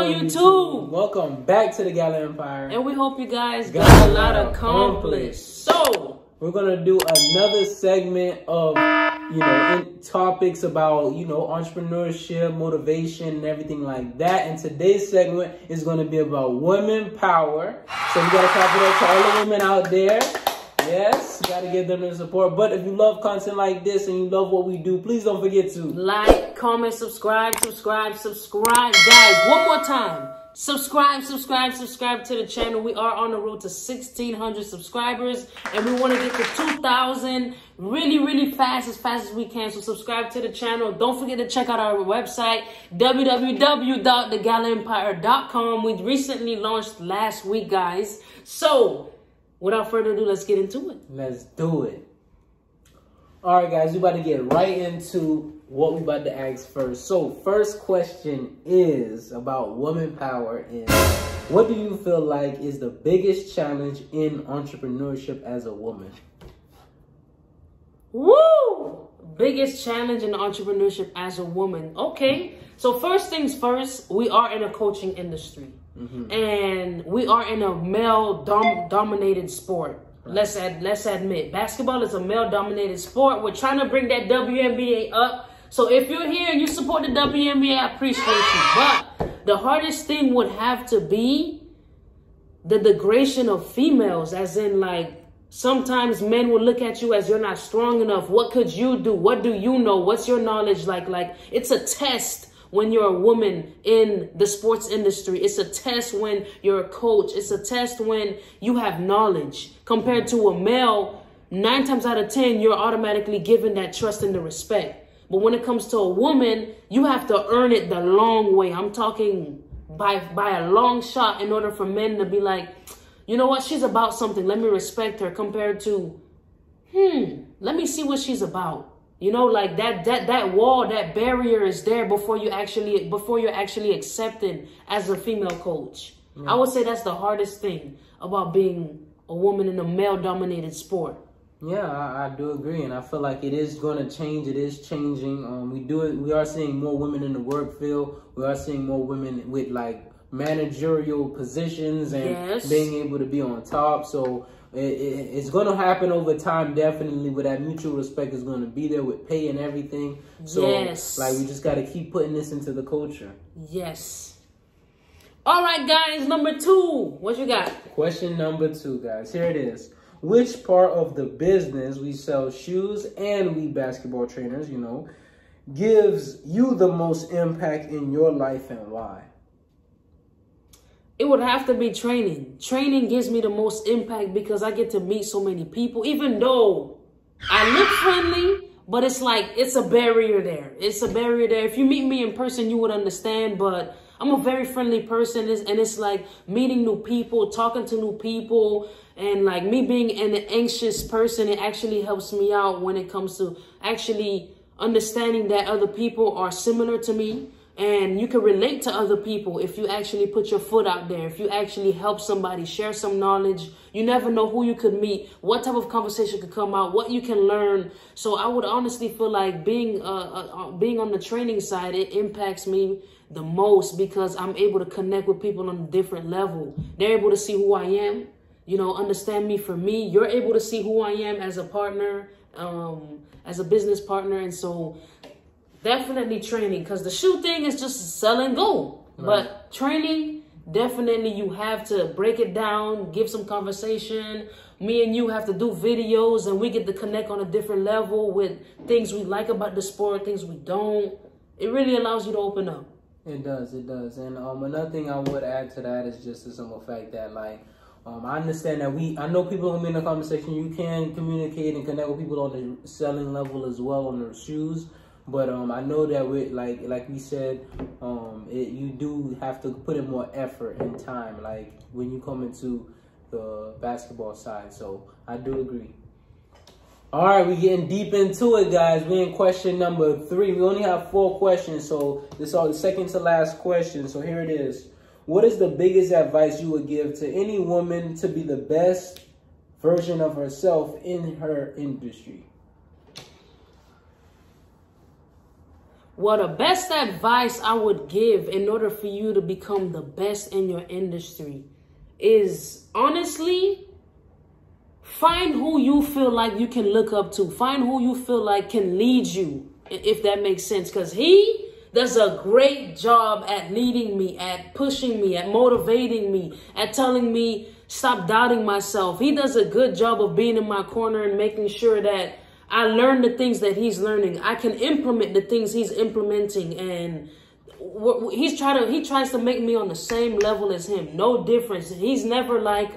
YouTube. Welcome back to the Gala Empire. And we hope you guys got a lot accomplished. So, we're going to do another segment of, topics about, entrepreneurship, motivation, and everything like that. And today's segment is going to be about women power. So we got to clap it up to all the women out there. Yes, got to give them the support. But if you love content like this and you love what we do, please don't forget to like, comment, subscribe. Guys, one more time. Subscribe to the channel. We are on the road to 1,600 subscribers. And we want to get to 2,000 really fast, as we can. So subscribe to the channel. Don't forget to check out our website, www.thegalaempire.com. We recently launched last week, guys. So, without further ado, let's get into it. Let's do it. All right, guys, we're about to get right into what we about to ask first. So, first question is about woman power. And what do you feel like is the biggest challenge in entrepreneurship as a woman? Woo! Biggest challenge in entrepreneurship as a woman. Okay, so first things first, we are in a coaching industry. And we are in a male-dominated sport. Let's admit, basketball is a male-dominated sport. We're trying to bring that WNBA up. So if you're here and you support the WNBA, I appreciate you. But the hardest thing would have to be the degradation of females, as in, like, sometimes men will look at you as you're not strong enough. What could you do? What do you know? What's your knowledge like? Like, it's a test when you're a woman in the sports industry. It's a test when you're a coach. It's a test when you have knowledge. Compared to a male, 9 times out of 10, you're automatically given that trust and the respect. But when it comes to a woman, you have to earn it the long way. I'm talking by a long shot in order for men to be like, you know what, she's about something. Let me respect her, compared to, let me see what she's about. You know, like that wall, that barrier is there before you're actually accepted as a female coach. I would say that's the hardest thing about being a woman in a male-dominated sport. Yeah, I do agree, and I feel like it is going to change. It is changing. We are seeing more women in the work field. We are seeing more women with like managerial positions and being able to be on top. So it's going to happen over time, definitely, where that mutual respect is going to be there with pay and everything. So, like, we just got to keep putting this into the culture. Yes. All right, guys, number 2. What you got? Question number 2, guys. Here it is. Which part of the business, we sell shoes and we basketball trainers, gives you the most impact in your life, and why? It would have to be training. Training gives me the most impact because I get to meet so many people. Even though I look friendly, but it's like, it's a barrier there. It's a barrier there. If you meet me in person, you would understand, but I'm a very friendly person, and it's like meeting new people, talking to new people, and like me being an anxious person, it actually helps me out when it comes to actually understanding that other people are similar to me. And you can relate to other people if you actually put your foot out there, if you actually help somebody, share some knowledge. You never know who you could meet, what type of conversation could come out, what you can learn. So I would honestly feel like being on the training side, it impacts me the most because I'm able to connect with people on a different level. They're able to see who I am, understand me for me. You're able to see who I am as a partner, as a business partner. And so definitely training, because the shoe thing is just sell and go. Right. But training, definitely you have to break it down, give some conversation. Me and you have to do videos, and we get to connect on a different level with things we like about the sport, things we don't. It really allows you to open up. It does. And another thing I would add to that is just the simple fact that, like, I understand that I know people will be in the conversation. You can communicate and connect with people on the selling level as well on their shoes. But I know that like we said, you do have to put in more effort and time, like when you come into the basketball side. So I do agree. All right, we're getting deep into it, guys. We're in question number 3. We only have 4 questions, so this is the second to last question. So here it is. What is the biggest advice you would give to any woman to be the best version of herself in her industry? Well, the best advice I would give in order for you to become the best in your industry is, honestly, find who you feel like you can look up to. Find who you feel like can lead you, if that makes sense. Because he does a great job at leading me, at pushing me, at motivating me, at telling me stop doubting myself. He does a good job of being in my corner and making sure that I learn the things that he's learning. I can implement the things he's implementing, and he tries to make me on the same level as him. No difference. He's never like,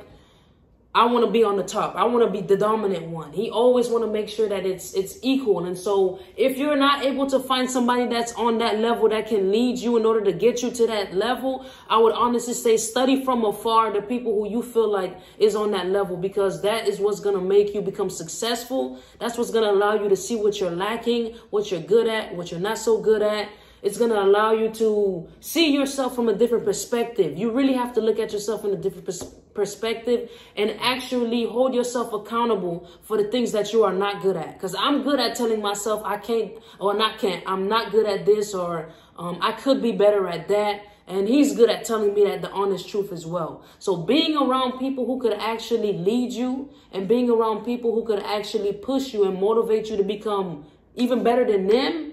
I want to be on the top. I want to be the dominant one. He always want to make sure that it's equal. And so if you're not able to find somebody that's on that level that can lead you in order to get you to that level, I would honestly say study from afar the people who you feel like is on that level, because that is what's going to make you become successful. That's what's going to allow you to see what you're lacking, what you're good at, what you're not so good at. It's going to allow you to see yourself from a different perspective. You really have to look at yourself in a different perspective and actually hold yourself accountable for the things that you are not good at. Because I'm good at telling myself I'm not good at this, or I could be better at that. And he's good at telling me that the honest truth as well. So being around people who could actually lead you, and being around people who could actually push you and motivate you to become even better than them,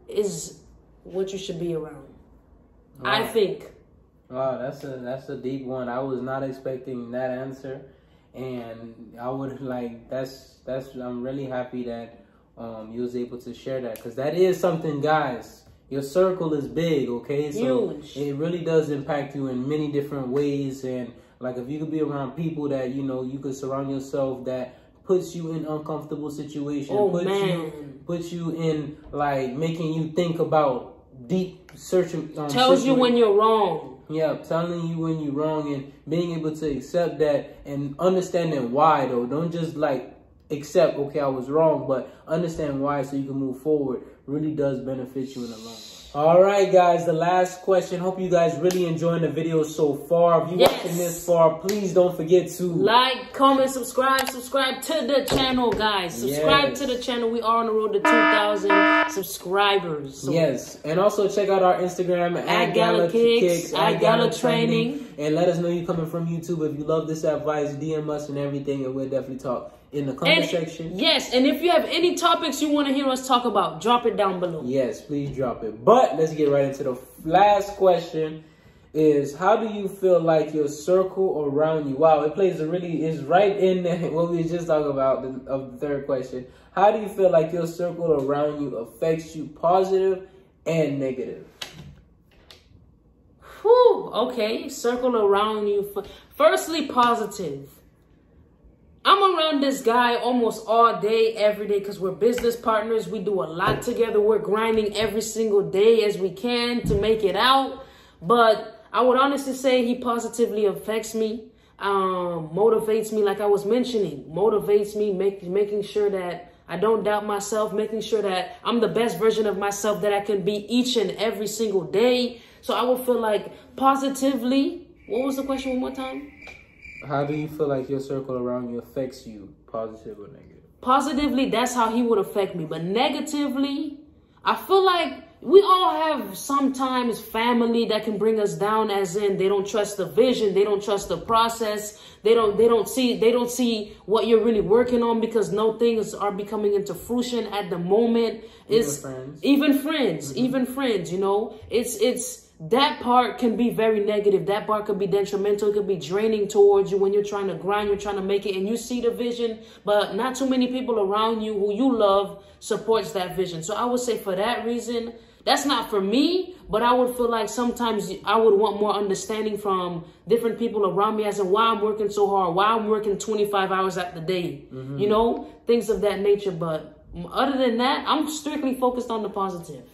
is what you should be around. Wow. I think. Wow, that's a deep one. I was not expecting that answer, and I would I'm really happy that you was able to share that, because that is something, guys. Your circle is big, okay? So huge. It really does impact you in many different ways, and like if you could be around people that you could surround yourself that puts you in uncomfortable situations, puts you in like making you think about deep searching. Tells you when you're wrong. Yeah, telling you when you're wrong, and being able to accept that and understanding why though. Don't just like accept, okay, I was wrong, but understand why so you can move forward. Really does benefit you in the long run. All right, guys, the last question. Hope you guys really enjoying the video so far. If you're watching this far, please don't forget to like, comment, subscribe to the channel, guys. Subscribe to the channel. We are on the road to 2,000 subscribers. So. Yes, and also check out our Instagram at GalaKicks, at GalaTraining, and let us know you're coming from YouTube. If you love this advice, DM us and everything, and we'll definitely talk in the comment section. Yes, and if you have any topics you want to hear us talk about, drop it down below. Yes, please drop it. But let's get right into the last question. Is how do you feel like your circle around you? Wow, is right in what we just talked about of the third question. How do you feel like your circle around you affects you, positive and negative? Whew, okay, circle around you. Firstly, positive. I'm around this guy almost all day, every day, because we're business partners. We do a lot together. We're grinding every single day as we can to make it out. But I would honestly say he positively affects me, motivates me, like I was mentioning, motivates me, making sure that I don't doubt myself, making sure that I'm the best version of myself that I can be each and every single day. So I would feel like positively. What was the question one more time? How do you feel like your circle around you affects you, positive or negative? Positively, that's how he would affect me. But negatively, I feel like we all have sometimes family that can bring us down, as in they don't trust the vision, they don't trust the process, they don't see what you're really working on, because no things are becoming into fruition at the moment. Even friends, you know, it's that part can be very negative. That part could be detrimental. It could be draining towards you when you're trying to grind, you're trying to make it, and you see the vision, but not too many people around you who you love supports that vision. So I would say for that reason, that's not for me, but I would feel like sometimes I would want more understanding from different people around me as in why I'm working so hard, why I'm working 25 hours at the day, you know, things of that nature. But other than that, I'm strictly focused on the positive.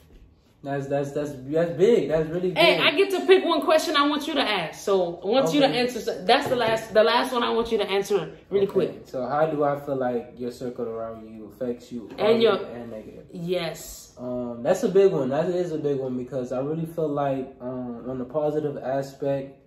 That's big. That's really big. Hey, I get to pick one question I want you to ask. So I want you to answer. That's the last one I want you to answer really quick. So how do I feel like your circle around you affects you and negative? Yes. That's a big one. That is a big one, because I really feel like on the positive aspect,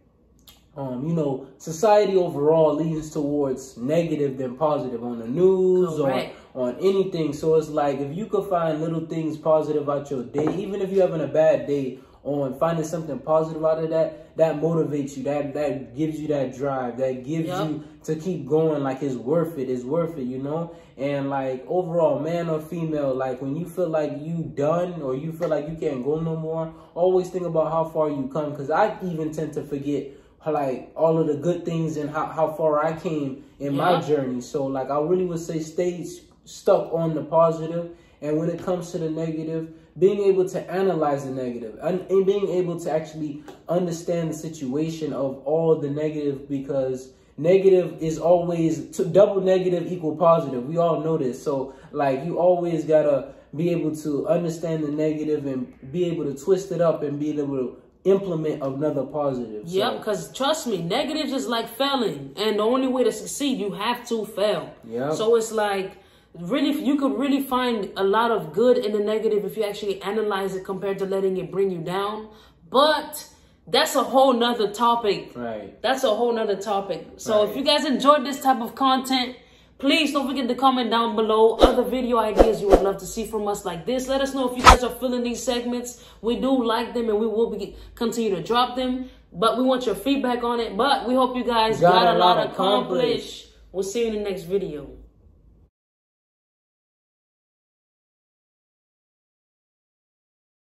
you know, society overall leans towards negative than positive on the news or on anything. So it's like, if you could find little things positive out your day, even if you're having a bad day, on finding something positive out of that, that motivates you, that gives you that drive, that gives you to keep going. Like, it's worth it, you know. And like, overall, man or female, like, when you feel like you done or you feel like you can't go no more, always think about how far you come, because I even tend to forget like all of the good things and how far I came in my journey. So like, I really would say stay stuck on the positive, and when it comes to the negative, being able to analyze the negative and being able to actually understand the situation of all the negative, because negative is always double negative equal positive. We all know this. So like, you always gotta be able to understand the negative and be able to twist it up and be able to implement another positive. Yep, because trust me, negative is like failing, and the only way to succeed, you have to fail. Yep. So it's like, really, you could really find a lot of good in the negative if you actually analyze it compared to letting it bring you down. But that's a whole nother topic. Right. That's a whole nother topic. So if you guys enjoyed this type of content, please don't forget to comment down below other video ideas you would love to see from us like this. Let us know if you guys are feeling these segments. We do like them, and we will continue to drop them. But we want your feedback on it. But we hope you guys got a lot accomplished. We'll see you in the next video.